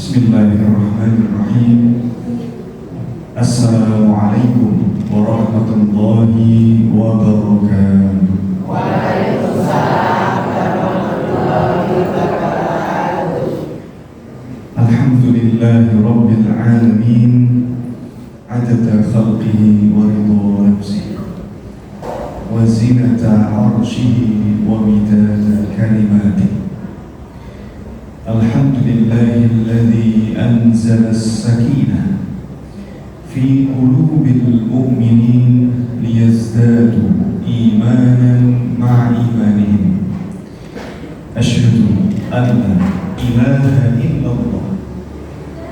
Bismillahirrahmanirrahim. Assalamualaikum warahmatullahi wabarakatuh. Waalaikumsalam warahmatullahi wabarakatuh. Alhamdulillahi rabbil alamin, adada khalqihi wa ridha nafsihi wa zinata arshihi wa midada kalimatihi. Alhamdulillahilladzi anzala as-sakinah fi qulubil mu'minin liyazdadu imanan ma'a imanihim. Asyhadu an la ilaha illallah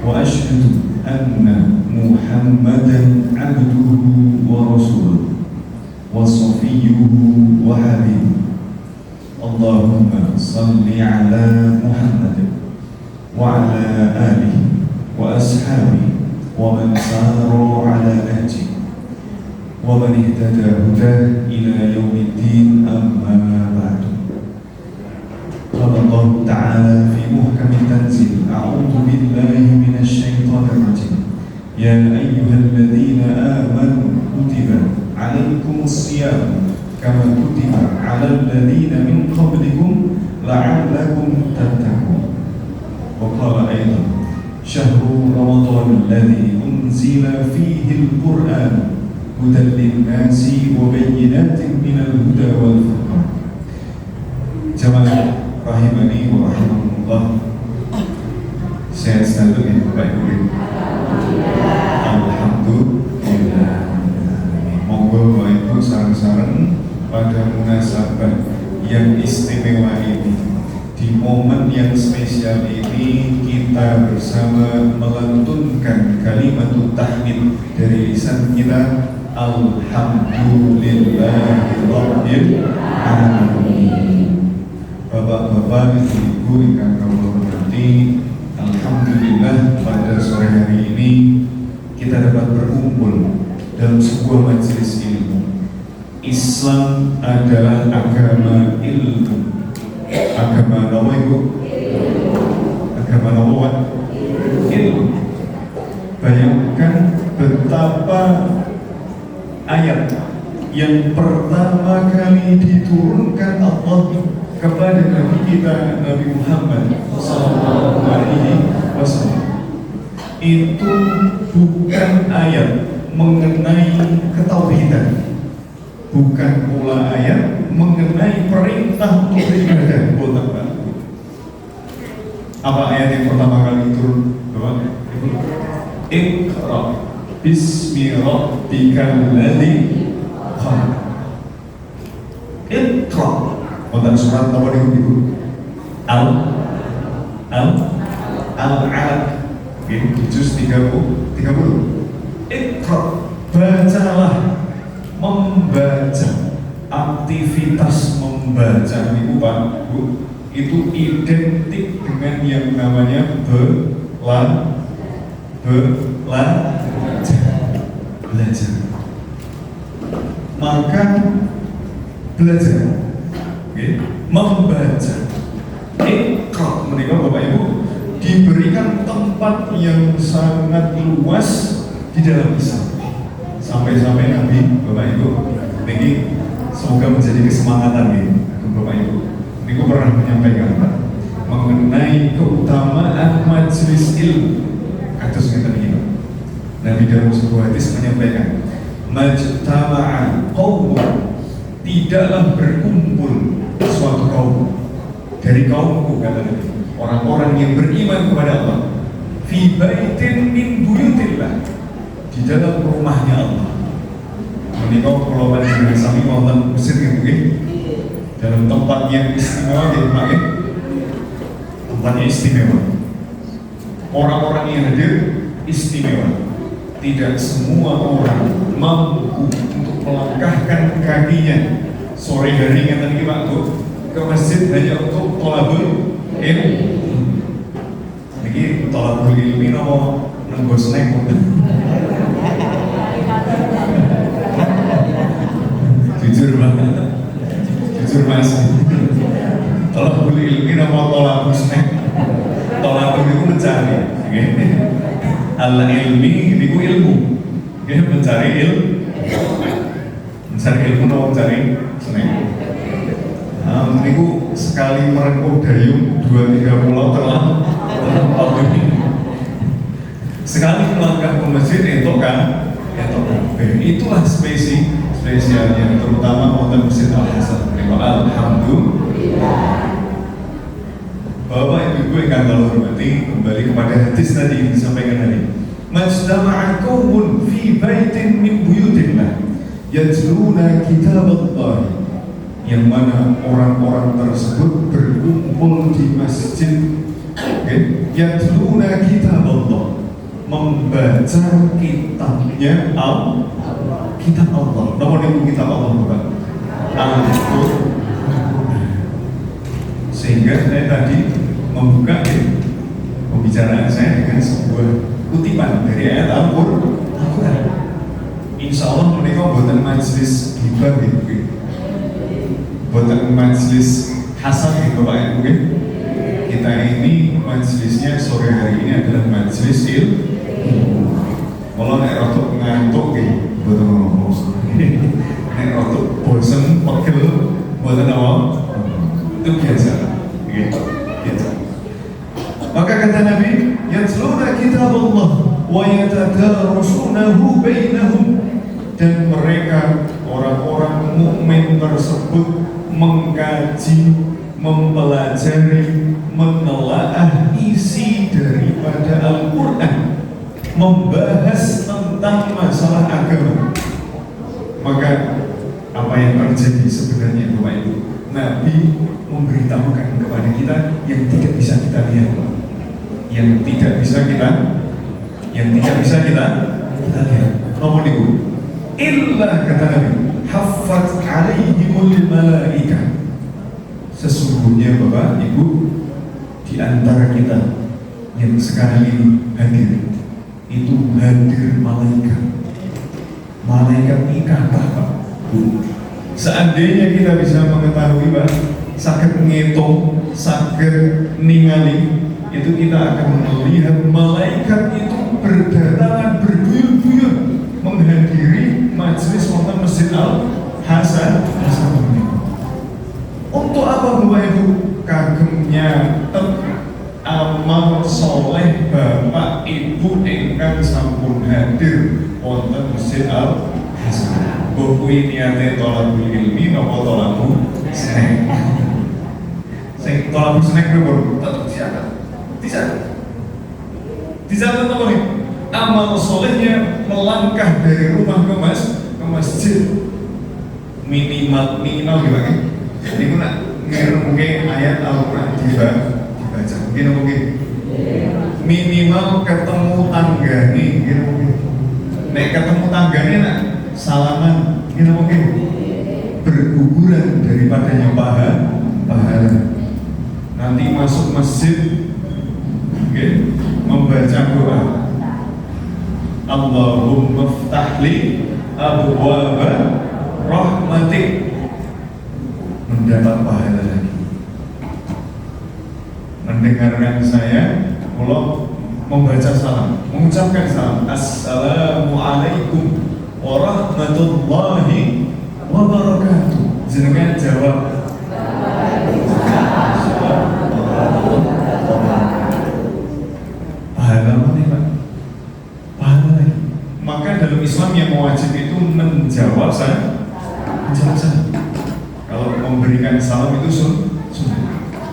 wa asyhadu anna Muhammadan abduhu wa rasuluhu wa safiyyuhu wa habibuhu. Allahumma salli ala Muhammad wa ala alihi wa ashabihi wa man sara ala nahjihi wa man ihtada hudah ila yaumiddin, amma ba'du. Qala Allah ta'ala fi muhkamit tanzil, a'udzu billahi minasy syaithanir rajim. Ya ayyuhalladzina amanu kutiba 'alaikumus shiyam kama kutiba 'alal ladzina min qablikum la'allakum tattaqun. Wa qala aidan syahru ramadhan alladzi unzila fihi al-Qur'an hudan lin-nasi wa bayyinatin minal huda wal furqan. Jamaah rahimani wa rahimakumullah. Sehat selalu ya Bapak Ibu. Alhamdulillah. Monggo Bapak Ibu sareng-sareng pada munasabah yang istimewa ini, di momen yang spesial ini, kita bersama melantunkan kalimat tahmid dari lisan kita. Alhamdulillahirabbil alamin. Bapak-bapak, ibu-ibu yang kami hormati, alhamdulillah pada sore hari ini kita dapat berkumpul dalam sebuah majelis ilmu. Islam adalah agama ilmu. Agama apa Ibu? Agama apa? Ilmu. Bayangkan betapa ayat yang pertama kali diturunkan Allah kepada Nabi kita, Nabi Muhammad SAW, itu bukan ayat mengenai ketauhidan, bukan pula ayat mengenai perintah untuk beribadah. Apa ayat yang pertama kali turun? Iqra bismi rabbikal ladzi khalaq. Iqra. Wonten surat apa niku? Al-Alaq. Juz 30. Iqra, bacalah. Membaca, aktivitas membaca niku Pak Bu, itu identik dengan yang namanya belajar. Maka belajar, membaca. Iqra menika Bapak Ibu diberikan tempat yang sangat luas di dalam Islam. Sampai-sampai Nabi, Bapak Ibu, ini semoga menjadi kesemangatan nih, Bapak Ibu. Ini aku pernah menyampaikan Pak, mengenai keutamaan majelis ilmu. Kados ngeten iki. Nabi dalam sebuah hadis menyampaikan, majtama'a qaumun, tidaklah berkumpul suatu kaum dari kaumku, kata Nabi, orang-orang yang beriman kepada Allah, fi baitin min buyutillah, di dalam rumahnya Allah. Menikah kalau panjenengan sami wonten Mesir nggih, dalam tempat yang istimewa nggih Pak. Tempatnya istimewa. Orang-orang yang hadir istimewa. Tidak semua orang mampu untuk melangkahkan kakinya sore hari ngeten iki Pak ke masjid hanya untuk thalabul ilmi. Niki thalabul ilmi napa nenggo snack. Jujur Mas, tolak beli ilmi nama tolak snack, tolak itu mencari, Al ilmi niku ilmu. Nggih mencari ilmu nopo mencari seneng. Niku sekali merengkuh dayung 2-3 pulau terlampau. Sekali melangkah ke masjid itu kan itulah spesialnya terutama wonten Masjid Al Hasan. Alhamdulillah. Bapak Ibu yang kami hormati, kembali kepada hadis tadi yang disampaikan tadi. Majtama'a qaumun fi baitin min buyutillah yatluna kitaballah, yang mana orang-orang tersebut berkumpul di masjid, yatluna kitaballah, membaca kitabnya kitab Allah. Nomor itu kitab Allah bukan? Al-Qur'an. Sehingga saya tadi membuka pembicaraan saya dengan sebuah kutipan dari ayat Al-Qur'an. Insya Allah mereka buatan majelis hibah gitu, buatan majelis hasan gitu Bapak Ibu. Kita ini majelisnya sore hari ini adalah majelis ilmu. Kalau nek rotok ngantuk buatan ngomong, nek rotok bosen pegel buatan apa? Itu biasa. Biasa. Maka kata Nabi, yatluna kitabullah wa yatadarasunahu bainahum, dan mereka orang-orang mukmin tersebut mengkaji, mempelajari, menelaah isi daripada Al-Qur'an, membahas tentang masalah agama. Maka apa yang terjadi sebenarnya Bapak Ibu? Nabi memberitahukan kepada kita yang tidak bisa kita lihat, yang tidak bisa kita lihat. Nomor itu, illa kata Nabi, haffat alaihimul malaika. Sesungguhnya Bapak Ibu, di antara kita yang sekarang ini hadir, itu hadir malaikat. Malaikat ini kata Pak, seandainya kita bisa mengetahui Pak, sakit ngitung, sakit ningali, itu kita akan melihat malaikat itu berdatangan berduyun-duyun menghadiri majelis wonten Masjid Al Hasan. Untuk apa Bapak Ibu? Kagemnya amal soleh Bapak Ibu ingkang sampun hadir wonten Masjid Al Hasan. Kuwi niate tolabul ilmi napa tolabul snack. Sing tolabul snack pripun? Tetep dicatat apa nih? Amal solehnya melangkah dari rumah ke masjid minimal gimana? Jadi aku nak ngerungke ayat Al-Qur'an dibaca mungkin minimal ketemu tanggane mungkin. Nek ketemu tanggane nak salaman mungkin berguguran daripada yang pahala. Nanti masuk masjid membaca doa, Allahumma ftahli abwaaba rahmatik, mendapat pahala lagi. Mendengarkan saya, kalau membaca salam, mengucapkan salam, assalamualaikum warahmatullahi wabarakatuh. Jenengan jawab, pahala mana Pak? Pahala lagi. Maka dalam Islam yang wajib itu menjawab salam. Kalau memberikan salam itu sunnah.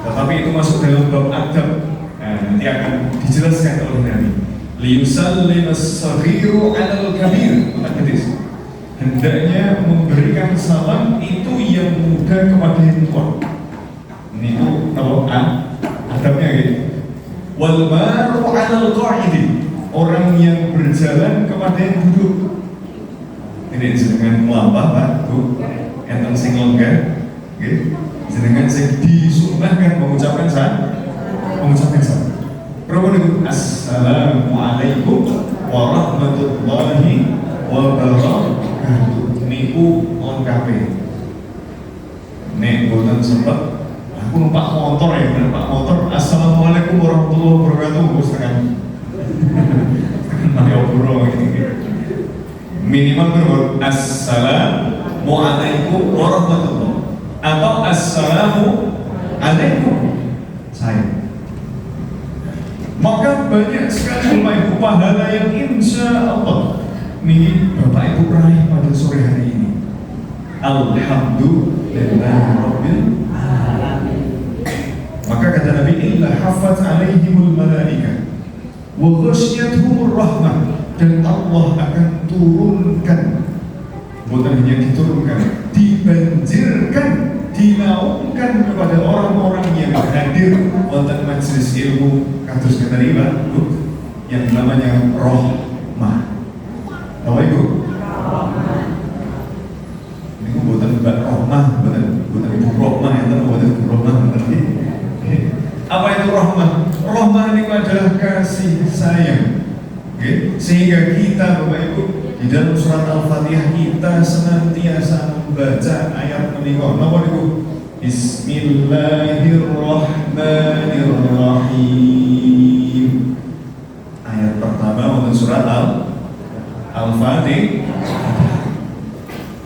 Tetapi itu masuk dalam bab adab. Nanti akan dijelaskan oleh Nabi. Liyusallim as-saghiru 'alal kabir. Hendaknya memberikan salam itu yang muda kepada yang tua. Ini itu adabnya gitu. Wal maru 'alal qa'idi, orang yang berjalan kepada yang duduk. Ini jenengan melampah Pak, Bu. Enten sing longgar, nggih. Jenengan sing disunnahkan mengucapkan salam. Berapa niku? Assalamualaikum warahmatullahi wabarakatuh. Niku lengkape. Nek boten sempet aku numpak motor ya, Assalamualaikum warahmatullahi wabarakatuh. Setengah Assalamualaikum warahmatullahi, atau Assalamu alaikum saya. Maka banyak sekali Bapak Ibu pahala yang insya Allah ini Bapak Ibu raih pada sore hari ini. Alhamdulillahirabbil alamin. Maka kata Nabi, illa hafat alaihimul malaika wa ghasyiyatuhumur rahmah, dan Allah akan turunkan, bukan hanya diturunkan, dibanjirkan, dinaungkan kepada orang-orang yang hadir wonten majelis ilmu kados ngeten yang namanya rahmah. Apa itu? Niku boten Mbak Rahmah, boten Ibu Rahmah, enten boten Ibu Rahmah ngerti. Apa itu rahmah? Rahmah itu adalah kasih sayang. Okay? Sehingga kita Bapak Ibu di dalam surat Al-Fatihah kita senantiasa membaca ayat menikah. Napa niku? Bismillahirrahmanirrahim. Ayat pertama untuk surat Al-Fatihah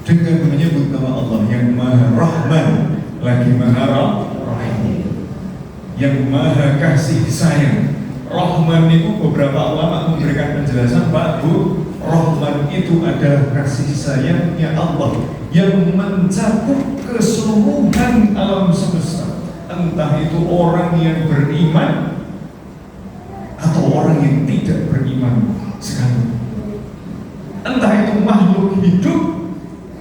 dengan menyebut nama Allah yang Maha Rahman lagi Maha Rahim, yang Maha Kasih Sayang. Rahman itu beberapa ulama memberikan penjelasan, Pak Bu, Rahman itu adalah kasih sayangnya Allah yang mencakup keseluruhan alam semesta, entah itu orang yang beriman atau orang yang tidak beriman sekali, entah itu makhluk hidup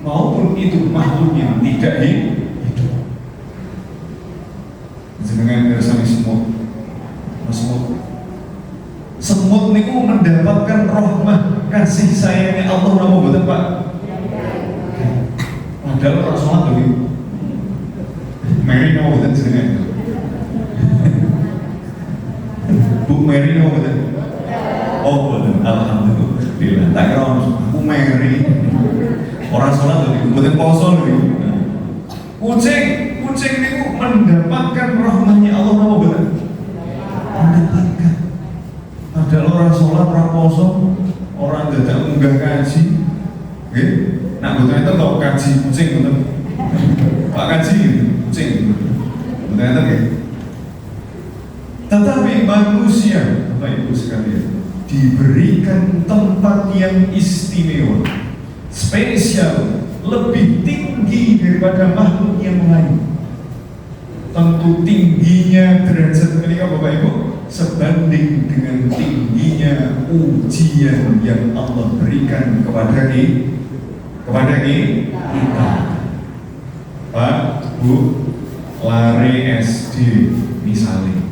maupun itu makhluk yang tidak hidup. Jenengan ngersani semut niku mendapatkan rahmah kasih sayangnya Allah napa boten Pak? Padahal ora salat lho. Mary napa boten jenengan? Bu Mary napa boten? Oh boten, alhamdulillah. Tak kira Bu Mary ora salat lho, boten poso lho. Kucing niku mendapatkan rahmatnya Allah napa boten? Mendapatkan. Padahal orang sholat, orang poso, orang dadak munggah kaji, nggih. Nah, boten enten kok kaji kucing boten. Pak kaji kucing. Boten enten nggih. Tetapi manusia, Bapak Ibu sekalian, diberikan tempat yang istimewa, spesial, lebih tinggi daripada makhluk yang lain. Tentu tingginya derajat mereka Bapak Ibu sebanding dengan tingginya ujian yang Allah berikan kepada kita. Pak, Bu, lari SD misalnya,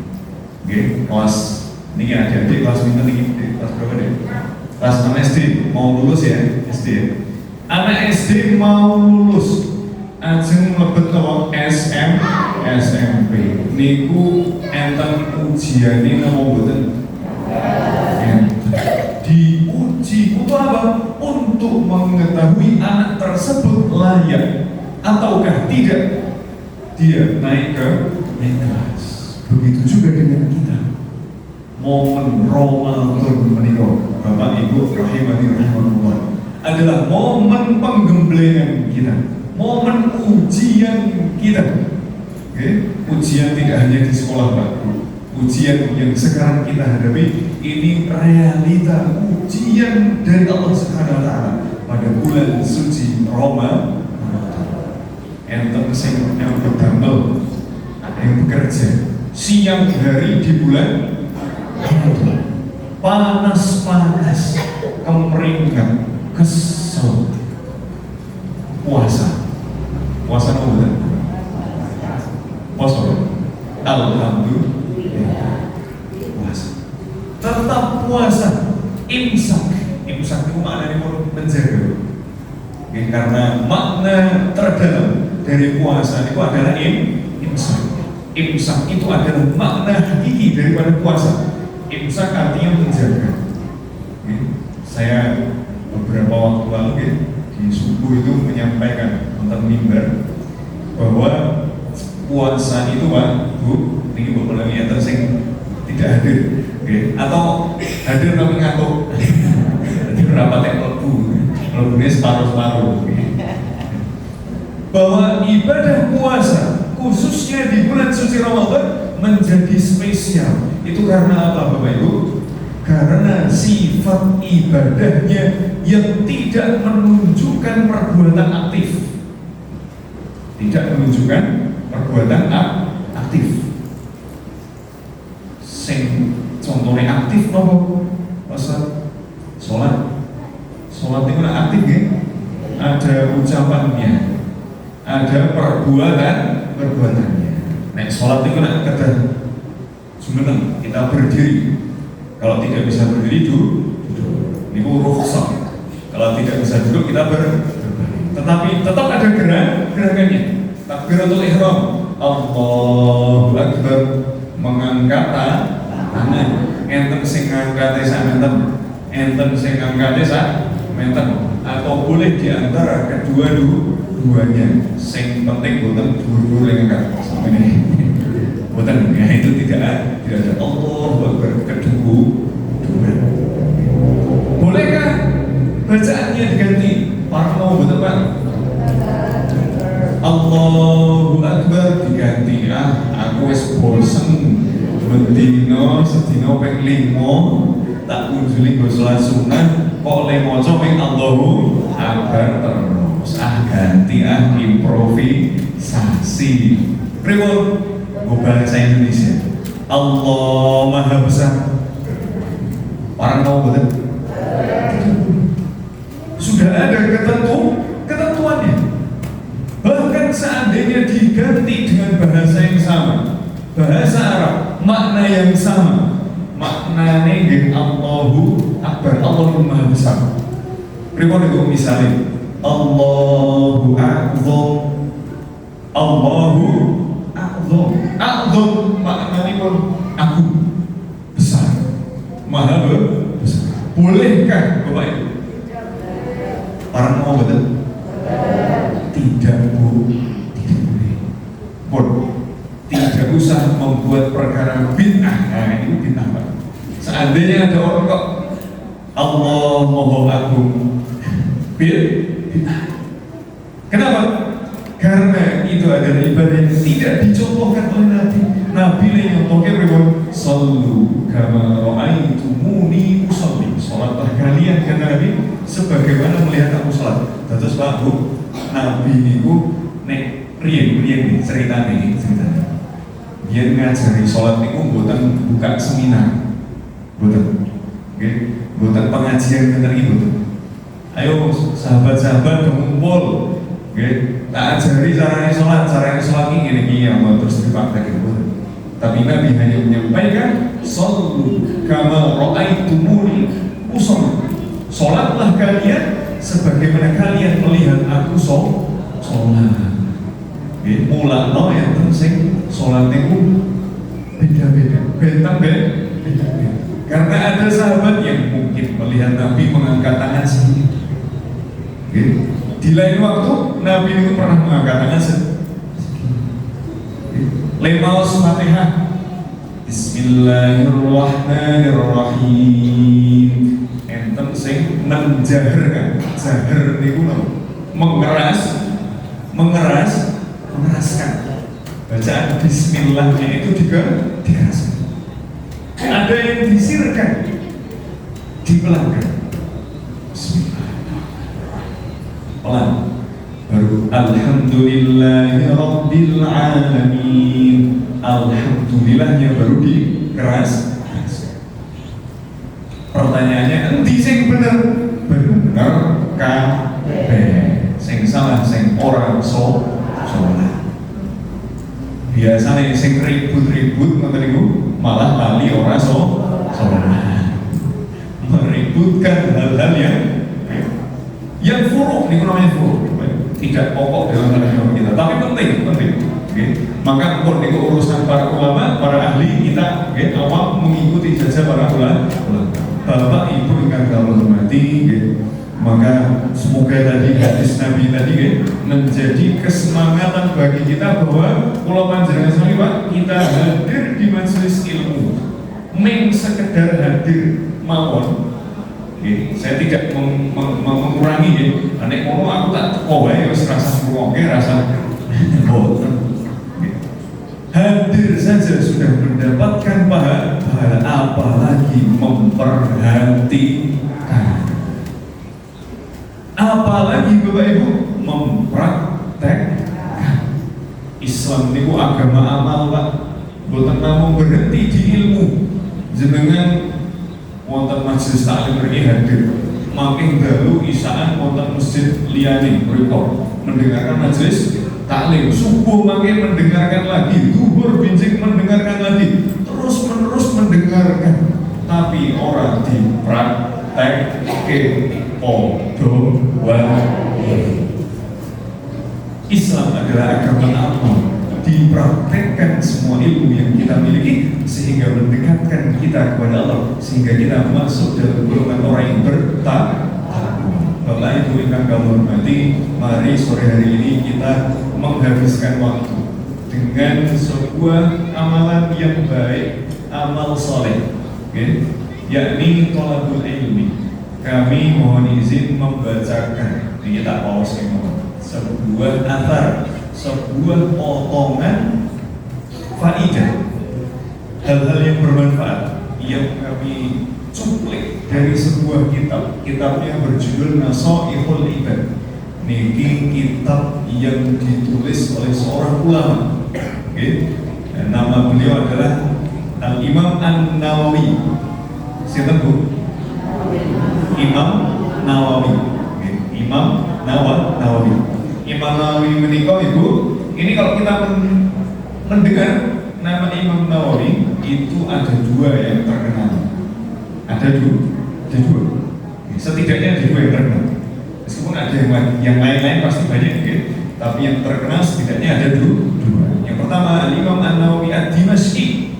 kelas ini adik-adik kelas minta nih, kelas berapa deh? Kelas 6 SD mau lulus ya, SD. Anak SD mau lulus, ajeng mlebet ke SMP. Niku enten ujiane napa mboten? Diuji untuk apa? Untuk mengetahui anak tersebut layak ataukah tidak dia naik ke kelas. Begitu juga dengan kita. Momen Ramadan menika, Bapak Ibu rahimani rahimakumullah, adalah momen penggemblengan kita, momen ujian kita. Ujian tidak hanya di sekolah Pak, ujian yang sekarang kita hadapi ini realita ujian dari Allah Subhanahu wa taala pada bulan suci Ramadan. Enten sing berdamel, ada yang bekerja siang hari di bulan Ramadan, panas-panas, kemeringat, kesel, puasa bulan poso, alhamdulillah puasa, tetap puasa, imsak itu maknanya pun menjaga. Karena makna terdalam dari puasa itu adalah imsak itu adalah makna hakiki daripada puasa. Imsak artinya menjaga. Saya beberapa waktu lalu di subuh itu menyampaikan tentang mimbar bahwa puasa itu Pak, Bu, ini beberapa yang tersing tidak hadir, atau hadir tapi ngantuk, hadir berapa tekok Bu, Lebihnya separuh-separuh. Bahwa ibadah puasa khususnya di bulan suci Ramadan menjadi spesial. Itu karena apa Bapak Ibu? Karena sifat ibadahnya yang tidak menunjukkan perbuatan aktif. Tidak menunjukkan perbuatan aktif. Contohnya aktif apa? Puasa, sholat itu aktif ya? Ada ucapannya, ada perbuatannya. Nah, sholat itu kata sebenarnya kita berdiri. Kalau tidak bisa berdiri duduk. Ini rukhsah. Kalau tidak bisa duduk kita tetapi tetap ada gerakannya. Takbiratul ihram, Allahu Akbar, mengangkat tangan. Enten sing ngangkate samenten, enten sing ngangkate samenten, atau boleh di antara kedua-duanya. Sing penting boten dhuwur-dhuwur ngangkat sampai ini. Boten ya, itu tidak ada Allahu Akbar kedua-duanya. Bolehkah bacaannya diganti? Para mau boten Pak? Allahu Akbar diganti. Aku wis bosen bendino sedina ping 5 tak kunjuli go salat sunat kok le maca ping Allahu Akbar terus. Ganti improvisasi. Pripun? Go bahasa Indonesia. Allah Maha Besar. Para mau boten? Sudah ada ketentuannya. Bahkan seandainya diganti dengan bahasa yang sama, bahasa Arab, makna yang sama, maknanya nggih Allahu Akbar, Allahu Maha Besar. Pripun iku misale Allahu Akbar, Allahu Akbar, Akbar maknanya pun aku besar, Maha Besar. Bolehkah Bapak Ibu? Orang mau betul? Tidak Bu, tidak boleh. Pun tidak usah membuat perkara bid'ah. Nah ini bid'ah Pak. Seandainya ada orang kok Allah Maha Agung, bid'ah. Kenapa? Karena itu adalah ibadah yang tidak dicontohkan oleh Nabi. Nabi yang contohnya berikut sallu kama ra'aitumuni usalli. Salatlah kalian kata Nabi sebagaimana melihat aku salat. Terus Pak Bu, Nabi niku nek riyen ceritane. Dia ngajari salat niku mboten buka seminar. Mboten. Nggih, mboten pengajian ngeten iki mboten. Ayo sahabat-sahabat kumpul. Nggih, tak ajari carane salat iki ngene iki ya terus dipraktekke. Tapi Nabi hanya menyampaikan sallu kama ra'aitumuni usalli. Salatlah kalian sebagaimana kalian melihat aku salat. Nggih, mulakno enten sing salat niku beda-beda. Beda-beda. Karena ada sahabat yang mungkin melihat Nabi mengangkat tangan sendiri. Nggih. Di lain waktu Nabi itu pernah mengangkat tangan sendiri. Lemaus Fatihah. Bismillahirrahmanirrahim. Enten sing menjaharkan, jahar niku mengeraskan. Bacaan bismillahnya itu dikeraskan. Ada yang disirkan, dipelankan. Bismillah. Pelan. Baru alhamdulillahi rabbil alamin. Alhamdulillahnya baru dikeras. Pertanyaannya endi sing bener? Bener kabeh. Sing salah sing ora salat. Biasane sing ribut-ribut ngoten niku malah lali ora salat. Meributkan hal-hal yang furuk niku namanya furuk. Tidak pokok dalam agama kita, tapi penting. Okay. Maka pun itu urusan para ulama, para ahli kita, awam mengikuti jejak para ulama. Bapak Ibu ingkang kula hormati, maka semoga tadi hadis Nabi tadi menjadi kesemangatan bagi kita bahwa kula panjenengan sami Pak, kita hadir di majelis ilmu, sekedar hadir mawon, Saya tidak mengurangi ya. Nek ngomong aku tak teko wae wis rasa ngrungokke rasa boten. Hadir saja sudah mendapatkan pahala, apalagi memperhatikan. Apalagi Bapak Ibu mempraktekkan. Islam niku agama amal Pak. Boten namung berhenti di ilmu. Jenengan wonten majelis taklim mriki hadir. Makin dalu isaan wonten masjid liyane mriku mendengarkan majelis taklim. Subuh makin mendengarkan lagi, zuhur binjing mendengarkan lagi, terus menerus mendengarkan. Tapi orang dipraktekke podo wae. Islam adalah agama amal, dipraktekkan semua ilmu yang kita miliki sehingga mendekatkan kita kepada Allah, sehingga kita masuk dalam golongan orang yang bertakwa. Bapak Ibu yang kami hormati, mari sore hari ini kita menghabiskan waktu dengan sebuah amalan yang baik, amal soleh, yakni thalabul ilmi. Kami mohon izin membacakan, ini tak pause sebuah athar, sebuah potongan faidah, hal-hal yang bermanfaat yang kami cuplik dari sebuah kitabnya berjudul Nasaihul Ibad. Niki kitab yang ditulis oleh seorang ulama. Dan nama beliau adalah Al-Imam An-Nawawi. Siapa Bu? Imam Nawawi. Imam Nawawi. Imam Nawawi menikah Ibu. Ini kalau kita mendengar nama Imam Nawawi itu ada dua yang terkenal. Ada dua. Setidaknya ada dua yang terkenal. Meskipun ada yang lain-lain pasti banyak, tapi yang terkenal setidaknya ada dua. Yang pertama Imam An-Nawawi Ad-Dimashqi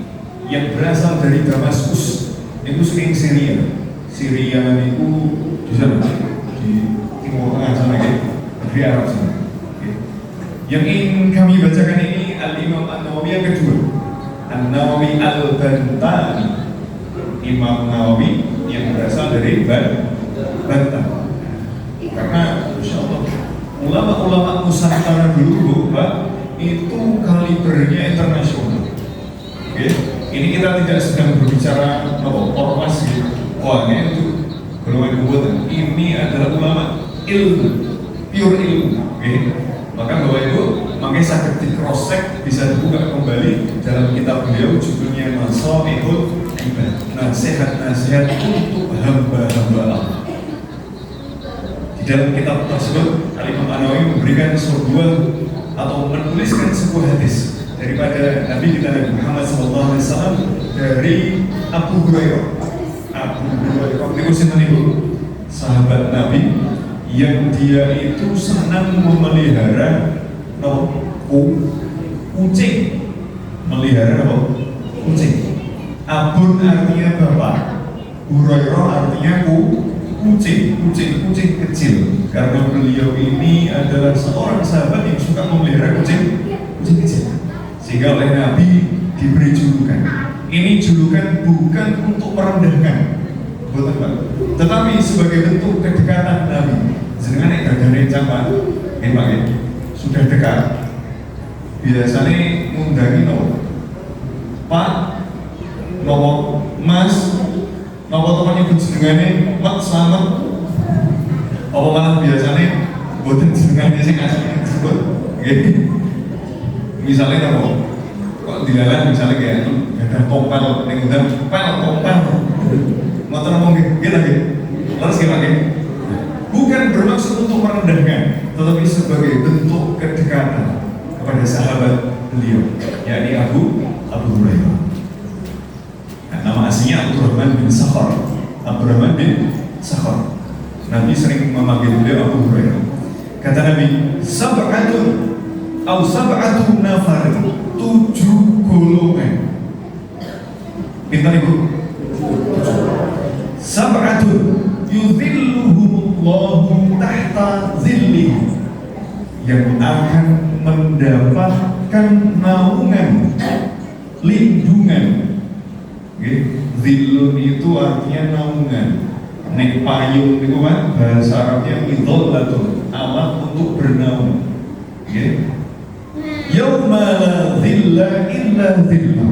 yang berasal dari Damaskus. Itu sering Syria. Syria itu di sana, di Timur Tengah sana, di Arab sana. Yang ingin kami bacakan ini Al-Imam An-Nawawi yang kedua, An-Nawawi Al-Bantani. Imam Nawawi yang berasal dari Banten. Karena insya Allah ulama-ulama Nusantara dulu Pak itu kalibernya internasional. Ini kita tidak sedang berbicara ormas wahnya itu golongan kebutuhan. Ini adalah ulama ilmu, pure ilmu. Maka Bapak Ibu, makanya sakit di cross check bisa dibuka kembali dalam kitab beliau judulnya Nasaihul Ibad, nasihat-nasihat untuk hamba-hamba Allah. Di dalam kitab tersebut Al-Imam An-Nawawi memberikan sebuah atau menuliskan sebuah hadis daripada Nabi kita Nabi Muhammad SAW dari Abu Hurairah. Abu Hurairah itu sahabat Nabi yang dia itu senang memelihara kucing, melihara kucing. Abun artinya bapak, Hurairah artinya kucing kecil. Karena beliau ini adalah seorang sahabat yang suka memelihara kucing kecil, sehingga oleh Nabi diberi julukan. Ini julukan bukan untuk merendahkan, tetapi sebagai bentuk kedekatan Nabi. Jenengan yang gadane camat, Pak sudah dekat. Biasanya ngundangi Pak, Mas, teman ibu jenengane Mat selamat. Apa malah biasanya boten jenengane sing asli disebut. Misalnya kok dilalah misalnya kayak ada tompel ning undang, tompel. Motor ngomong gitu lagi. Terus gimana? Bukan bermaksud untuk merendahkan, tetapi sebagai bentuk kedekatan kepada sahabat beliau, yakni Abu Hurairah. Nama aslinya Abdurrahman bin Sakhar. Abdurrahman bin Sakhar. Nabi sering memanggil beliau Abu Hurairah. Kata Nabi, sab'atun atau sab'atun nafar, 7 golongan. Pintar Ibu? Sab'atun yudhilluhumullahu tahta zillihi, yang akan mendapatkan naungan, lindungan. Zillun itu artinya naungan. Nek payung itu kan bahasa Arabnya midollatun, alat untuk bernaung. Okay. Yauma la dhilla illa dhillah,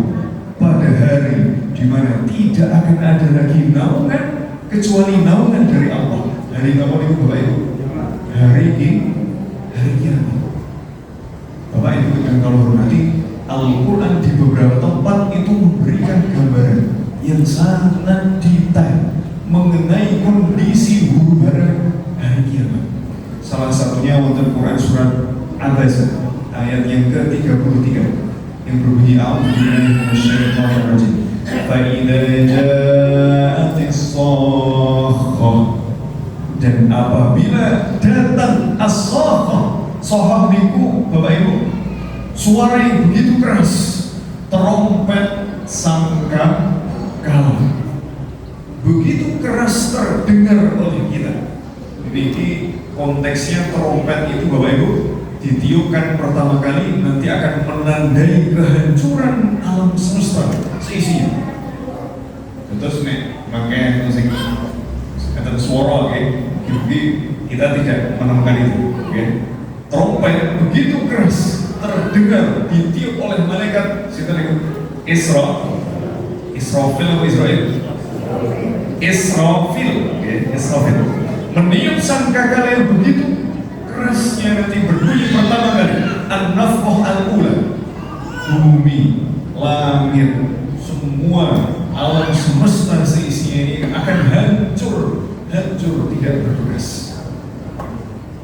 pada hari di mana tidak akan ada lagi naungan kecuali naungan dari Allah. Hari apa itu Bapak Ibu? Hari kiamat. Bapak Ibu yang kalau hormati, Al-Quran di beberapa tempat itu memberikan gambaran yang sangat detail mengenai kondisi huru-hara hari kiamat. Salah satunya wonten Quran surat Abasa ayat yang ke-33 yang berbunyi a'udzubillahi minasyaitonir rajim. Fa idza ja'atis shakhah, dan apabila datang as-shakhah, shakhah niku Bapak Ibu suara yang begitu keras, trompet sangka kalah, begitu keras terdengar oleh kita. Ini konteksnya trompet itu Bapak Ibu ditiupkan pertama kali nanti akan menandai kehancuran alam semesta seisinya. Terus nih makanya musik kata suara, kita tidak menemukan itu. Trompet begitu keras terdengar ditiup oleh malaikat Israfil atau Israel. Israfil meniup sangkakala yang begitu kerasnya, nanti berbunyi pertama kali an-nafkhah al-ula. Bumi, langit, semua alam semesta seisinya ini akan hancur tidak berbekas.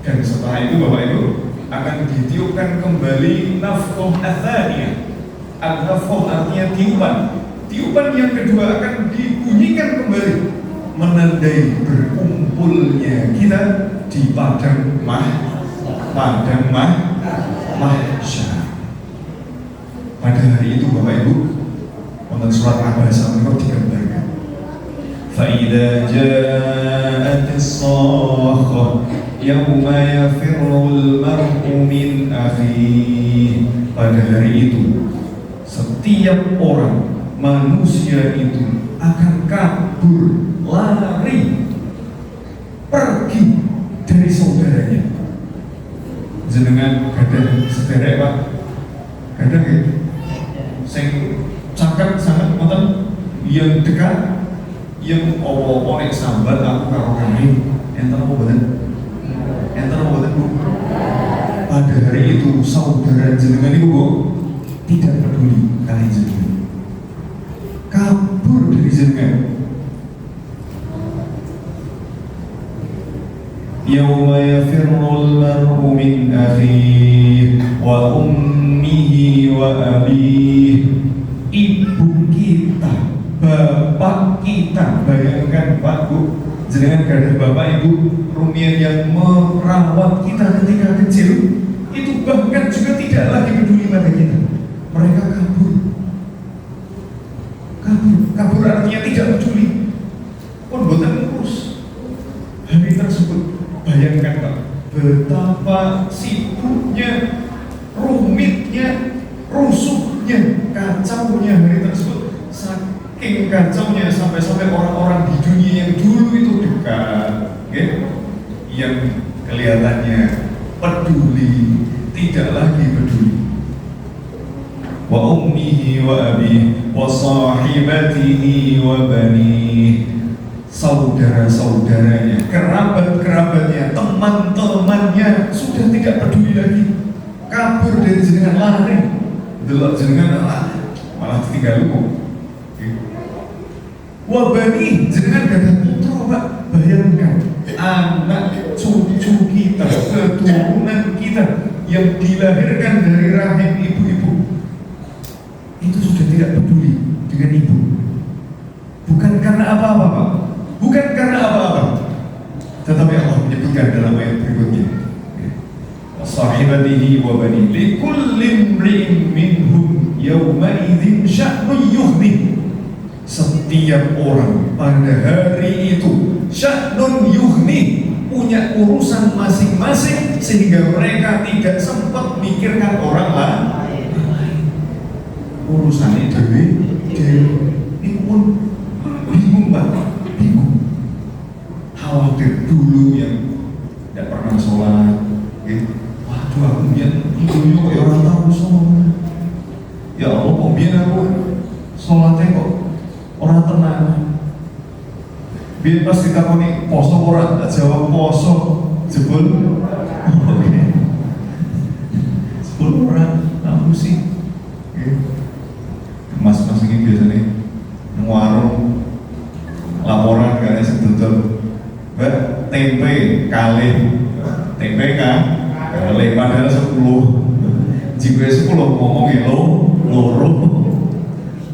Dan setelah itu Bapak Ibu akan ditiupkan kembali nafkhah ats-tsaniyah. An-nafkhah artinya tiupan yang kedua akan dibunyikan kembali, menandai berkumpulnya kita di padang mahsyar. Pada hari itu Bapak Ibu, wonten surat Abasa menika digambarkan. Fa idza ja'atis shakhah yauma yafirrul mar'u min akhihi. Pada hari itu setiap orang manusia itu akan kabur, lari, pergi dari saudaranya. Jenengan gadah sederek Pak, gadah ya, sing cakap sangat wonten yang dekat, yang opo-opo nek sambat aku karo kae, enten apa boten? Enten apa boten Bu? Pada hari itu saudara jenengan itu Bu tidak peduli kalian jenengan, kabur dari jenengan. Yauma yafirrul mar'u min akhihi wa ummihi wa abihi. Ibu kita, bapak kita, bayangkan Pak Bu, jenengan gadah bapak ibu rumiyin yang merawat kita ketika kecil, itu bahkan juga tidak lagi peduli pada kita. Mereka kabur artinya tidak peduli, pun boten ngurus hari tersebut. Bayangkan Pak, betapa sibuknya, rumitnya, rusuhnya, kacaunya hari tersebut. Saking kacaunya sampai-sampai orang-orang di dunia yang dulu itu dekat, yang kelihatannya peduli, tidak lagi peduli. Wa ummihi wa abihi wa sahibatihi wa banihi. Saudara-saudaranya, kerabat-kerabatnya, teman-temannya sudah tidak peduli lagi, kabur dari jenengan, lari. Delok jenengan malah ditinggal kok. Wa bani, jenengan gadah putra Pak. Bayangkan anak cucu kita, keturunan kita yang dilahirkan dari rahim ibu-ibu itu sudah tidak peduli dengan ibu. Bukan karena apa-apa Pak, bukan karena apa-apa, tetapi Allah menyebutkan dalam ayat berikutnya, sahibatihi wa bani likulli imri'in minhum yawma idzin sya'nun yughni. Setiap orang pada hari itu sya'nun yughni, punya urusan masing-masing sehingga mereka tidak sempat mikirkan orang lain. Urusannya dewe ini pun bingung Pak, bingung. biyen aku sholatnya kok orang tenang. Biyen pas ditakoni poso ora, tak jawab poso, jebul oke. Jebul ora, aku sih. Mas-mas ini biasanya warung laporan karena sedodol Mbak tempe kalih tempe kan kalih padahal 10 jika 10 ngomong ya loro.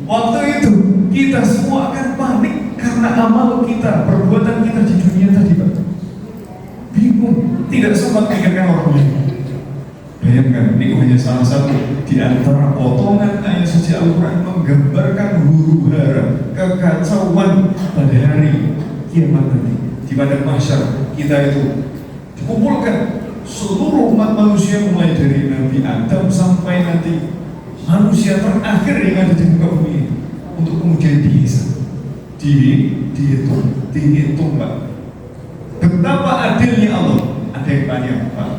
Waktu itu kita semua akan panik karena amal kita, perbuatan kita di dunia tadi Pak. Bingung, tidak sempat pikirkan orang lain. Bayangkan, ini hanya salah satu di antara potongan ayat suci Al-Quran menggambarkan huru-hara kekacauan pada hari kiamat nanti. Di padang mahsyar kita itu dikumpulkan seluruh umat manusia mulai dari Nabi Adam sampai nanti manusia terakhir yang ada di muka bumi untuk kemudian dihitung Pak. Betapa adilnya Allah. Ada yang tanya Pak,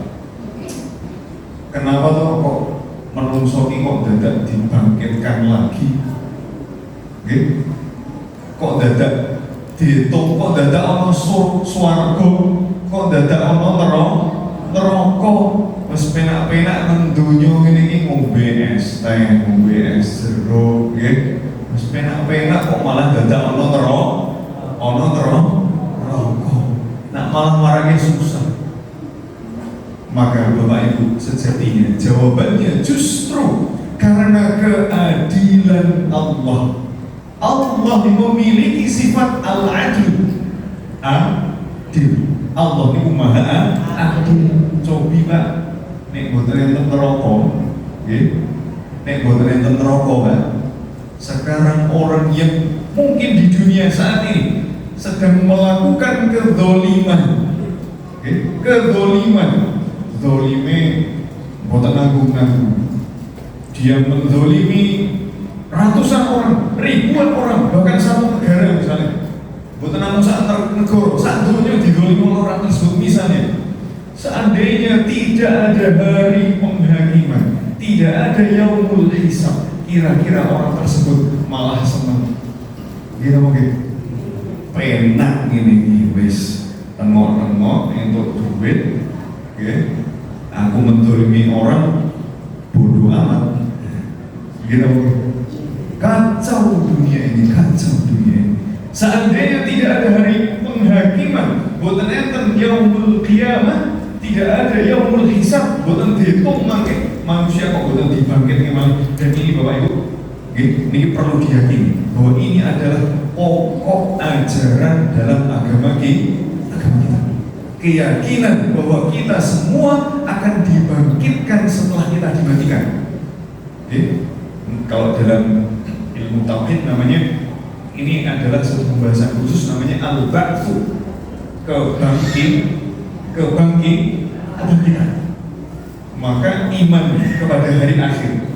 kenapa toh kok menungso ki kok dadak dibangkitkan lagi? Kok dadak dihitung, kok dadak ana swarga, kok dadak ana neraka? Wis penak-penak nang donya ngene iki ngombe es teh, ngombe es jeruk, nggih. Wis penak-penak kok malah dadak ana neraka. Nak malah marahnya susah. Maka Bapak Ibu sejatinya jawabannya justru karena keadilan Allah. Allah memiliki sifat al-adil. Adil. Allah itu maha adil. Cobi Pak, nek boten enten neraka, nggih. Nek boten enten neraka, Pak. Sekarang orang yang mungkin di dunia saat ini sedang melakukan kezaliman. Kezaliman. Zalime boten nanggung-nanggung. Dia menzalimi ratusan orang, ribuan orang, bahkan satu negara misalnya. Boten namung sak negara, sak dunia dizalimi orang tersebut misalnya. Seandainya tidak ada hari penghakiman, tidak ada yaumul hisab, kira-kira orang tersebut malah senang. Gila mungkin penak gini wis tengok-tengok untuk duit. Aku menzalimi orang bodoh amat. Gitu. Kacau dunia ini, kacau dunia ini. Seandainya tidak ada hari penghakiman, boten enten yaumul qiyamah, tidak ada yaumul hisab, boten dihitung mangke manusia kok boten dibangkitke malah. Dan ini Bapak Ibu, ini perlu diyakini bahwa ini adalah pokok ajaran dalam agama kita. Keyakinan bahwa kita semua akan dibangkitkan setelah kita dimatikan. Kalau dalam ilmu tauhid namanya, ini adalah satu pembahasan khusus namanya al-ba'tsu, kebangkitan. Maka iman kepada hari akhir,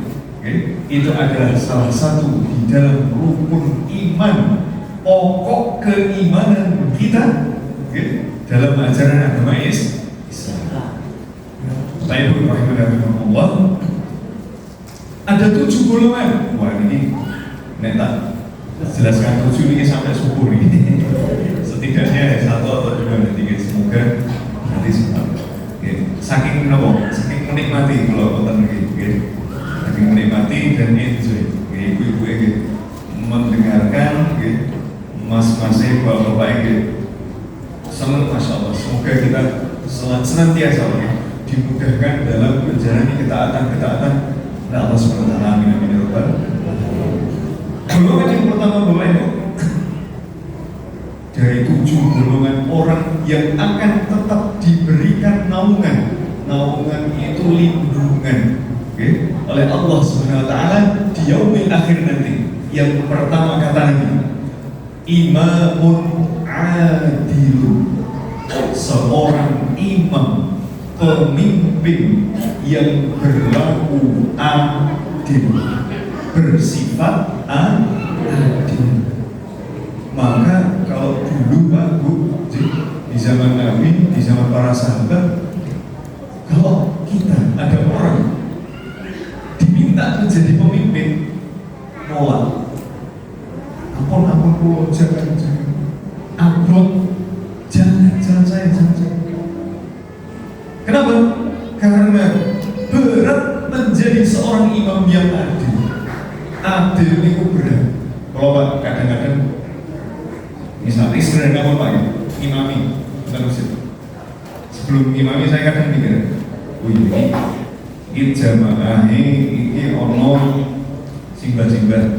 itu adalah salah satu di dalam rukun iman, pokok keimanan kita. Dalam ajaran agama Islam. Bapak Ibu rahimahullah, ada 7 golongan. Wah ini tak jelaskan 7 ini sampai subuh ini. Setidaknya 1 atau 2 nanti semoga nanti sempat. Saking menapa? Saking menikmati kalau konten ini. Saking menikmati dan enjoy. Ibu-ibu mendengarkan, mas-masnya bapak-bapak senang, Masya Allah. Semoga kita senantiasa dimudahkan dalam menjalani ketaatan Allah SWT. Amin amin ya rabbal alamin. Golongan yang pertama Bapak Ibu, dari 7 golongan orang yang akan tetap diberikan naungan. Naungan itu lindungan oleh Allah SWT di yaumil akhir nanti. Yang pertama kata Nabi, imamun adil, seorang imam, pemimpin yang berlaku adil, bersifat adil. Maka kalau dulu Pak Bu, di zaman Nabi, di zaman para sahabat, kalau kita ada orang diminta menjadi pemimpin, jangan upload, jangan saya. Kenapa? Karena berat menjadi seorang imam yang adil. Adil itu berat. Kalau Pak kadang-kadang misalnya sederhana Pak ya, imami, bukan masjid. Sebelum imami saya kadang mikir, ini jamaah ini ono simba-simba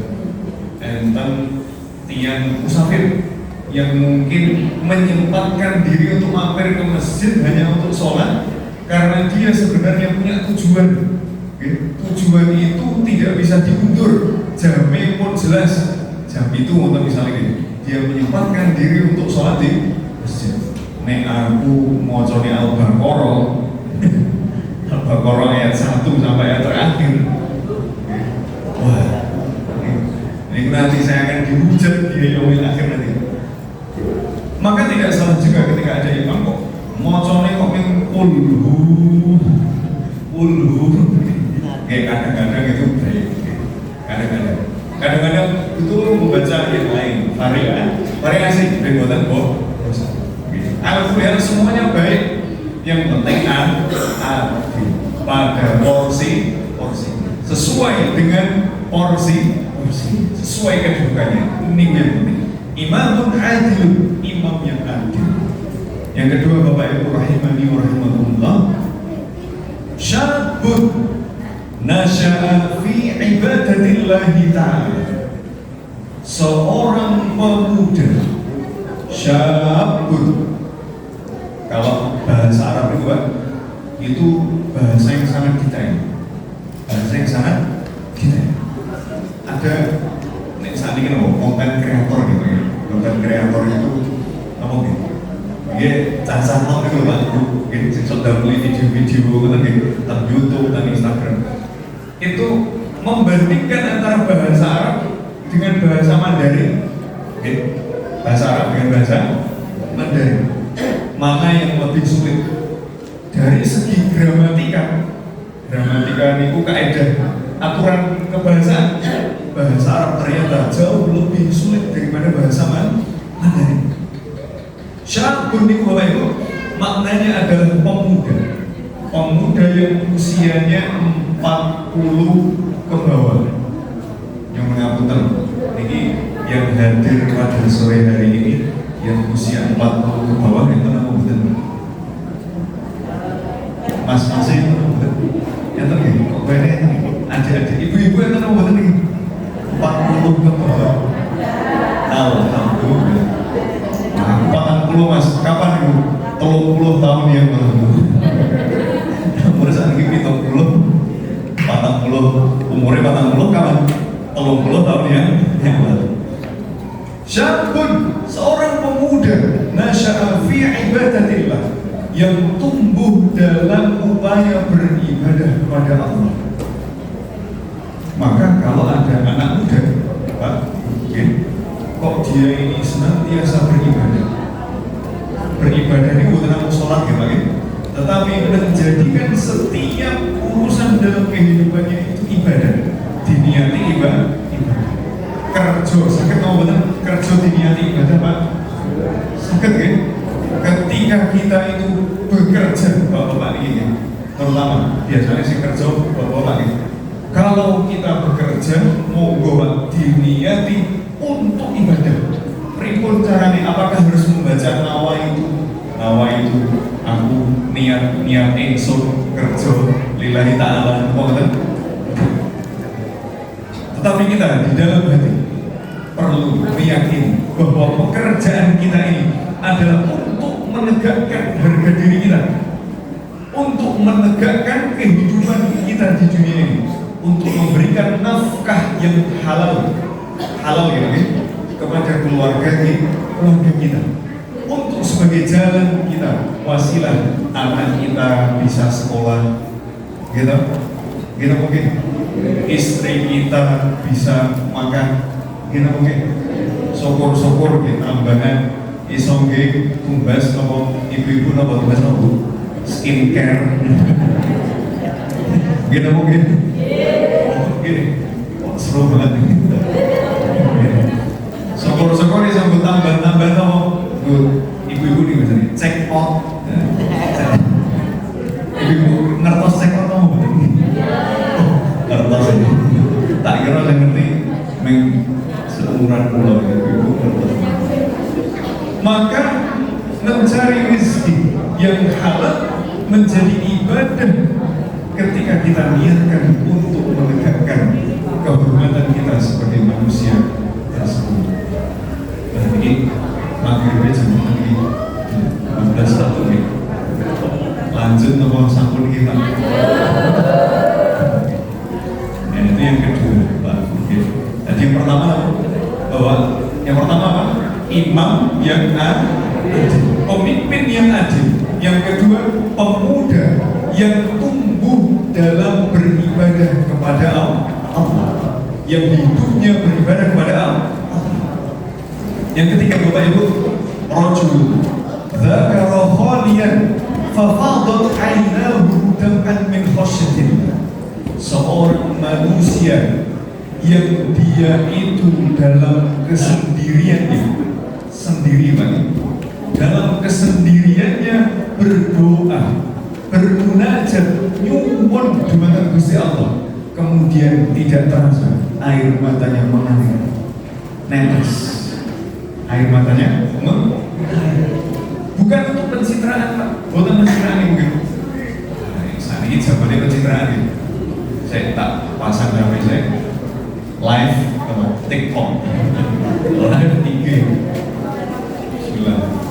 enten tiang musafir yang mungkin menyempatkan diri untuk mampir ke masjid hanya untuk sholat karena dia sebenarnya punya tujuan. Tujuan itu tidak bisa diundur, jamnya pun jelas jam itu untuk misalnya dia menyempatkan diri untuk sholat di masjid. Nek aku mau coba Al-Baqarah ayat 1 sampai ayat terakhir. Wah, ini nanti saya akan dihujat di yaumil akhir nanti. Maka tidak salah juga ketika ada imam kok mocone kok ulhu. Kayak kadang-kadang itu baik. Kadang-kadang itu membaca yang lain, variasi dan Alhamdulillah semuanya baik. Yang penting adil pada porsi sesuai dengan porsi sesuai kedudukannya. Ini yang penting. Imamun adil, imam yang adil. Yang kedua Bapak Ibu rahimani wa rahimakumullah, syabun nasya'a fi ibadatillahi ta'ala. Seorang pemuda, syabun. Kalau bahasa Arab itu Pak, itu bahasa yang sangat detail. Ada nek saat ini kan konten kreator gitu ya. Konten kreator itu apa gitu? Dia cacat gitu Pak. Gitu sudah beli video-video gitu tentang YouTube dan Instagram. Itu membandingkan antara bahasa Arab dengan bahasa Mandarin. Gitu. Bahasa Arab dengan bahasa Mandarin. Mana yang lebih sulit dari segi gramatika itu kaidah aturan kebahasaan bahasa Arab ternyata jauh lebih sulit daripada bahasa Mandarin. Syabun itu Bapak Ibu maknanya adalah pemuda yang usianya 40 ke bawah. Yang mengapunten ini yang hadir pada sore hari ini yang usia 40 ke bawah yang tenang betul. Mas masih yang tenang kok banyak adik-adik ibu-ibu yang tenang betul nih 40 ke bawah. Alhamdulillah. Nah, 40 Mas, kapan itu? 30 tahun yang lalu. Umur saat ini 30, 40, umurnya 40 kapan? 30 tahun yang lalu. Syabun, seorang pemuda nasya'a fi ibadatillah, yang tumbuh dalam upaya beribadah kepada Allah. Maka kalau ada anak muda, Pak, kok dia ini senantiasa beribadah ini bukan aku sholat ya Pak, tetapi menjadikan setiap urusan dalam kehidupannya itu ibadah, diniati ibadah. Kerja, sakit mau betul kerja diniati ibadah Pak, sakit kan? Ketika kita itu bekerja, bapak-bapak ini terutama biasanya sih kerja bapak-bapak ini. Kalau kita bekerja, monggo Pak, diniati untuk ibadah. Pripun caranya? Apakah harus membaca nawa itu aku niat ingsun kerja lillahi ta'ala, tetapi kita di dalam hati perlu meyakini bahwa pekerjaan kita ini adalah untuk menegakkan harga diri kita, untuk menegakkan kehidupan kita di dunia ini, untuk memberikan nafkah yang halal ya, kepada keluarga kita, untuk sebagai jalan kita, wasilah anak kita bisa sekolah, gitu mungkin istri kita bisa makan, gitu mungkin syukur tambahan iso nggih tumbas napa ibu-ibu napa tumbas napa skincare gitu mungkin gini seru banget so Sokor-sokor ini sambut tambah-tambah nopo. Ibu-ibu nih misalnya check out. Ibu ngertos check out nopo. Ngertos ini. Tak kira saya ngerti meng seumuran pulau ibu ngertos. Maka mencari rezeki yang halal menjadi ibadah ketika kita niatkan untuk menegakkan kehormatan kita sebagai manusia tersebut. Berarti maghribnya jam lagi 15.01 nih. Lanjut nomor sampun kita. Nah, itu yang kedua, Pak. Jadi yang pertama bahwa yang pertama apa? Imam yang adil, pemimpin yang adil. Yang kedua, pemuda yang tumbuh dalam beribadah kepada Allah, yang hidupnya beribadah kepada Allah. Yang ketiga, Bapak Ibu, rajul dzakara khaliyan fafadat 'ainahu dam'an min khasyatillah. Seorang manusia yang dia itu dalam kesendiriannya, sendiri Pak, dalam kesendiriannya berdoa, bermunajat, nyuwun dumateng Gusti Allah, kemudian tidak terasa air matanya mengalir, netes, air matanya mengalir. Bukan untuk pencitraan Pak, bukan pencitraan mungkin. Saat ini zamannya pencitraan ya. Saya tak pasang HP saya live TikTok, live IG.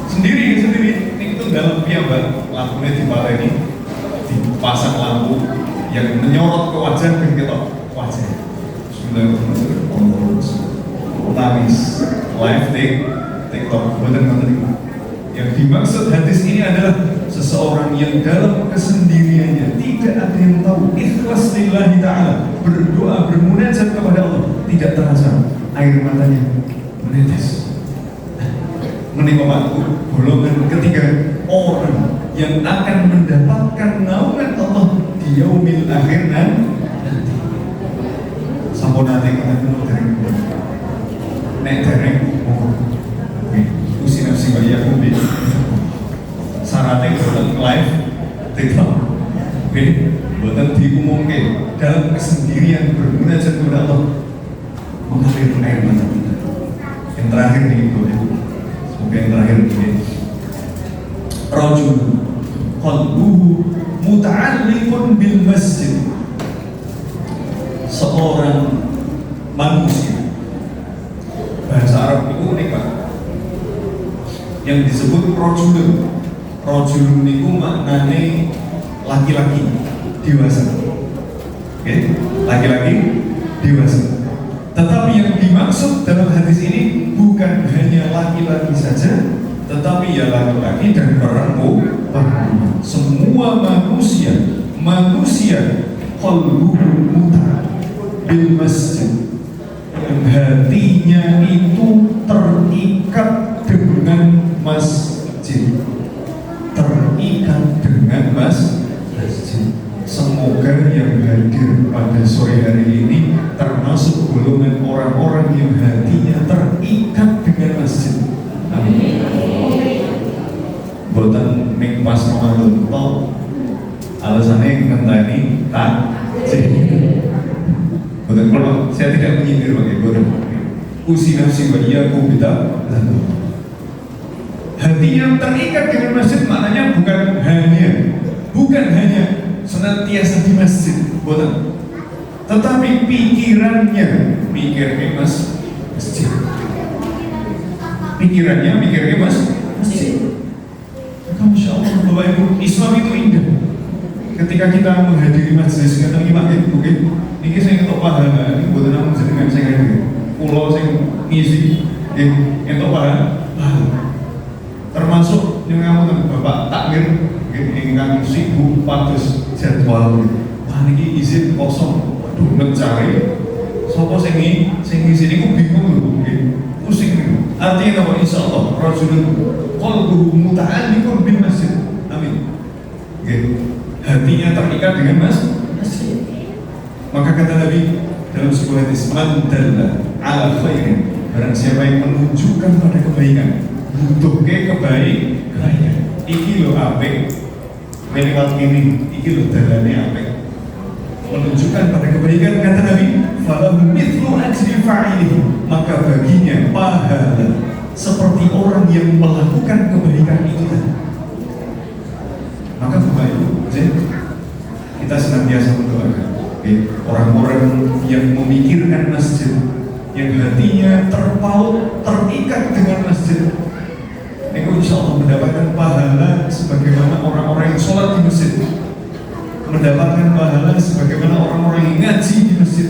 Sendiri itu dalam piyambak lampunya dipaleni, dipasang lampu yang menyorot ke wajah dan ketok wajah. Nangis live TikTok, bener-bener. Yang dimaksud hadis ini adalah seseorang yang dalam kesendiriannya tidak ada yang tahu, ikhlas lillahi ta'ala, berdoa, bermunajat kepada Allah, tidak terasa air matanya menetes. Menikmati golongan ketiga, orang yang akan mendapatkan naungan Allah di yaumil akhir nanti. Sampun nanti kita mau dereng, nek dereng usi nafsi bayi aku bi syaratnya buatan live TikTok, buatan diumumkan dalam kesendirian bermunajat kepada Allah, mengalir air mata kita. Yang terakhir nih Ibu, semoga yang terakhir ini, rajul qalbuhu muta'alliqun bil masjid. Seorang manusia, bahasa Arab itu unik Pak, yang disebut rajulun. Rajulun itu maknanya laki-laki dewasa. Oke, laki-laki dewasa. Tetapi yang dimaksud dalam hadis ini bukan hanya laki-laki saja, tetapi ya laki-laki dan perempuan. Semua manusia qalbuhu muta bil masjid, yang hatinya itu terikat dengan masjid, terikat dengan masjid. Semoga yang hadir pada sore hari ini termasuk golongan orang-orang yang hatinya terikat dengan masjid. Amin. Boten ning pas Ramadan tol alasannya ngenteni takjil. Boten kalau saya tidak menyindir bagaimana usi nafsi wa iyyakum bid'ah. Hati yang terikat dengan masjid maknanya bukan hanya senantiasa di masjid, boten, tetapi pikirannya mikir ke masjid. Pikirannya mikir ke masjid. Masya Allah, Bapak Ibu, Islam itu indah. Ketika kita menghadiri majelis kadang imamin, mungkin ini saya ngetok paham, ini buatan namun jenengan saya hadir. Pulau saya ngisi, ngetok paham. Termasuk yang kamu Bapak takmir, ingkang sibuk patus jadwal. Wah ini izin kosong, waduh mencari. Sopo sing ngisi ini aku bingung loh, pusing. Artinya apa? Insya Allah, rajulun qalbuhu muta'alliqun bil masjid. Amin. Hatinya terikat dengan masjid. Maka kata Nabi dalam sebuah hadis, man dalla ala khairin Barang siapa yang menunjukkan pada kebaikan, butuh kebaikan. Iki lo apik, lewat ini, iki lo dalane apik. Menunjukkan pada kebaikan, kata Nabi, falahu mithlu ajri fa'ilihi, maka baginya pahala seperti orang yang melakukan kebaikan itu tadi. Maka Bapak Ibu, kita senantiasa mendoakan orang-orang yang memikirkan masjid, yang hatinya terpaut, terikat dengan masjid, itu insya Allah mendapatkan pahala sebagaimana orang-orang yang sholat di masjid, mendapatkan pahala sebagaimana orang-orang yang ngaji di masjid,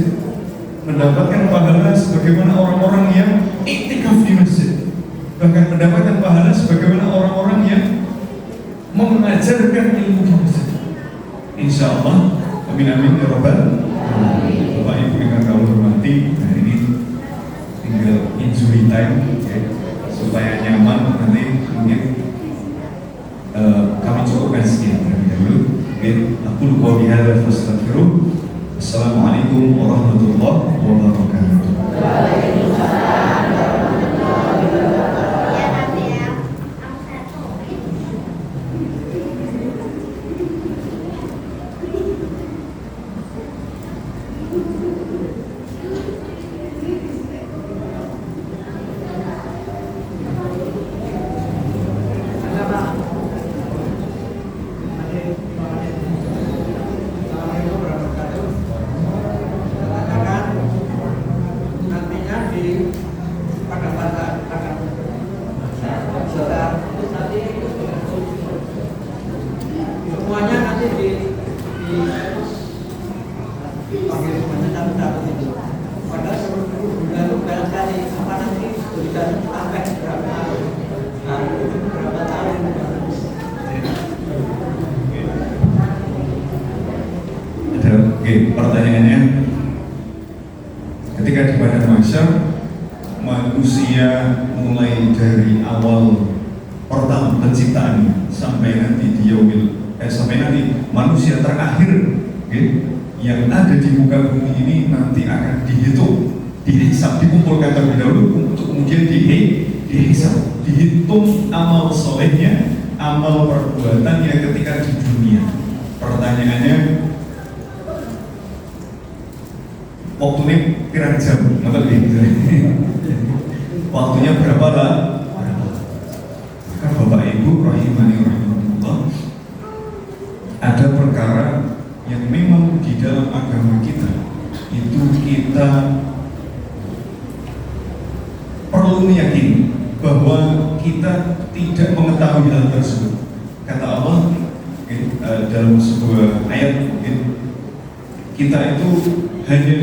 mendapatkan pahala sebagaimana orang-orang yang iktikaf di masjid, bahkan mendapatkan pahala sebagaimana orang-orang yang mengajarkan ilmu di masjid. Insya Allah, amin amin ya Rabbal alamin. Bapak Ibu yang kami hormati, nah ini tinggal injury time, supaya nyaman nanti mungkin kami cukupkan sekian terlebih dahulu. Aku lupa bihadza fastaghfiruh. Assalamualaikum warahmatullahi wabarakatuh. Waalaikumsalam warahmatullahi wabarakatuh. Semuanya nanti dipanggil semuanya satu-satu itu. Padahal sebelum lalu barangkali apa nanti berikan sampai berapa tahun. Ada pertanyaannya, ketika di padang mahsyar manusia mulai dari awal pertama penciptaannya sampai nanti di sampai nanti manusia terakhir yang ada di muka bumi ini nanti akan dihitung, dihisab, dikumpulkan terlebih dahulu untuk kemudian dihisab, dihitung amal solehnya, amal perbuatannya ketika di dunia. Pertanyaannya, waktunya pirang jam, waktunya berapa lah? Maka Bapak Ibu rahimani rahimahullah, ada perkara yang memang di dalam agama kita itu kita perlu meyakini bahwa kita tidak mengetahui hal tersebut. Kata Allah dalam sebuah ayat, kita itu hanya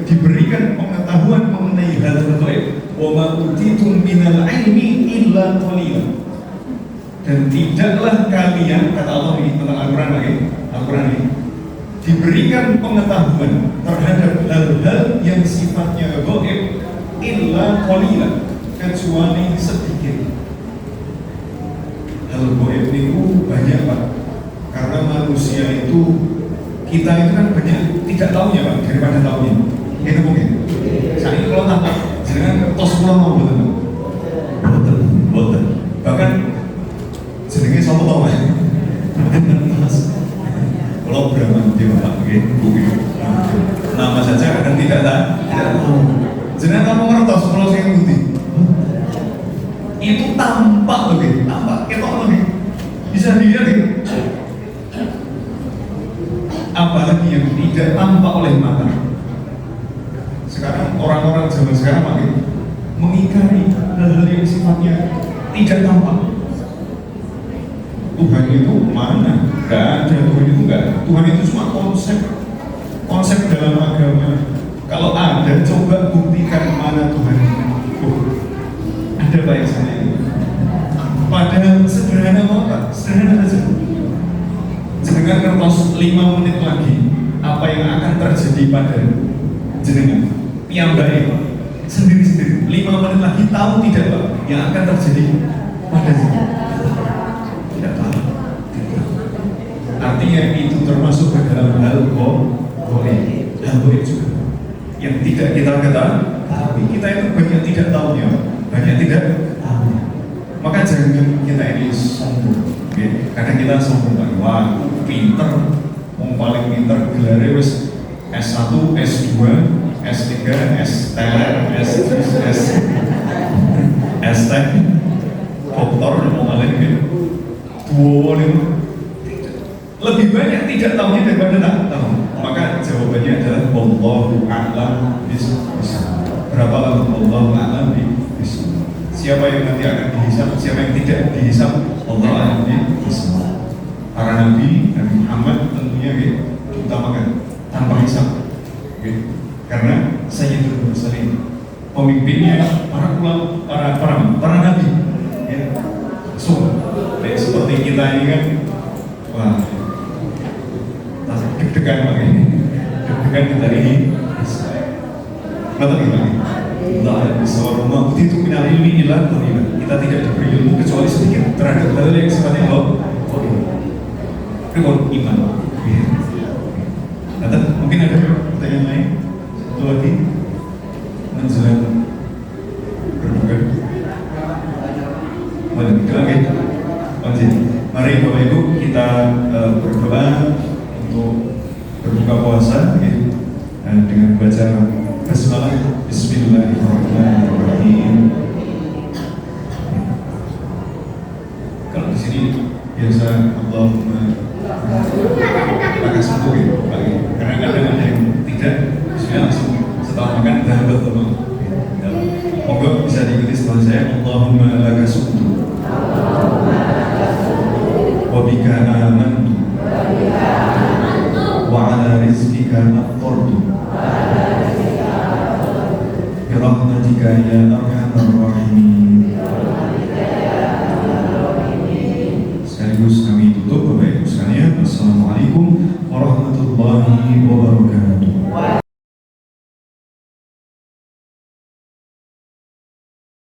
diberikan pengetahuan mengenai hal gaib. Wa ma utitum minal ilmi illa qalilan. Dan tidaklah kalian, kata Allah ini tentang Al-Quran lagi, Al-Quran ini diberikan pengetahuan terhadap hal-hal yang sifatnya gaib illa qalilan, kecuali sedikit. Hal gaib itu banyak Pak, karena manusia itu, kita itu kan banyak tidak tahunya Pak daripada tahunya. Itu mungkin. Saya kalau tampak jangan tos pulang mau boten. Bahkan jenenge sapa to Mas? Kalau Bramantio Pak nggih, nama saja kadang tidak tahu. Jenengan kamu ngertos kalau saya ngerti. Itu tampak loh, tampak ketok loh, bisa dilihat ya. Apalagi yang tidak tampak oleh mata. Sekarang orang-orang zaman sekarang Pak mengingkari hal-hal yang sifatnya tidak tampak. Tuhan itu mana? Gak ada, Tuhan itu gak. Tuhan itu cuma konsep dalam agama. Kalau ada, coba buktikan mana Tuhan itu. Ada Pak yang sana itu. Padahal sederhana Pak, sederhana saja. Jenengan kertas 5 menit lagi, apa yang akan terjadi pada jenengan? Piyambake sendiri-sendiri. 5 menit lagi tahu tidak Pak yang akan terjadi pada jenengan? Tidak tahu. Artinya itu termasuk ke dalam hal goib juga yang tidak kita ketahui. kita itu banyak tidak tahunya, banyak tidak tahunya. Maka jangan kita ini sombong. Okay? Kadang kita sombong kan, wah pinter, yang paling pinter gelarnya wis S1, S2, S3, S teler, S tech, doktor, mau kalian gitu. Dua itu lebih banyak tidak tahunya daripada tak tahu. Maka jawabannya adalah Wallahu a'lam bishawab. Berapa lama Wallahu a'lam bishawab. Siapa yang nanti akan dihisab, siapa yang tidak dihisab, Allah a'lam bishawab. Para nabi, Nabi Muhammad tentunya diutamakan tanpa hisab. Karena Sayyidul Mursalin, pemimpinnya para ulama, para nabi. So, seperti kita ini kan, wah, deg-degan lagi, deg-degan kita ini. Mata gimana? Allah bisa rumah itu minal ilmi illa qalila. Kita tidak diberi ilmu kecuali sedikit terhadap hal yang sifatnya Allah. Itu iman. Nanti mungkin ada pertanyaan lain. Satu lagi menjelang berbuka. Boleh, lagi. Lanjut. Mari Bapak Ibu kita berdoa untuk berbuka puasa dengan baca basmalah. Bismillahirrahmanirrahim. Kalau di sini biasa Allahumma makan satu gitu, karena kadang ada yang tidak, bismillah langsung setelah makan dah betul. Moga bisa diikuti setelah saya. Allahumma laka sumtu wa bika amantu wa ala rizqika aftartu bi rahmatika ya arhamar rahimin.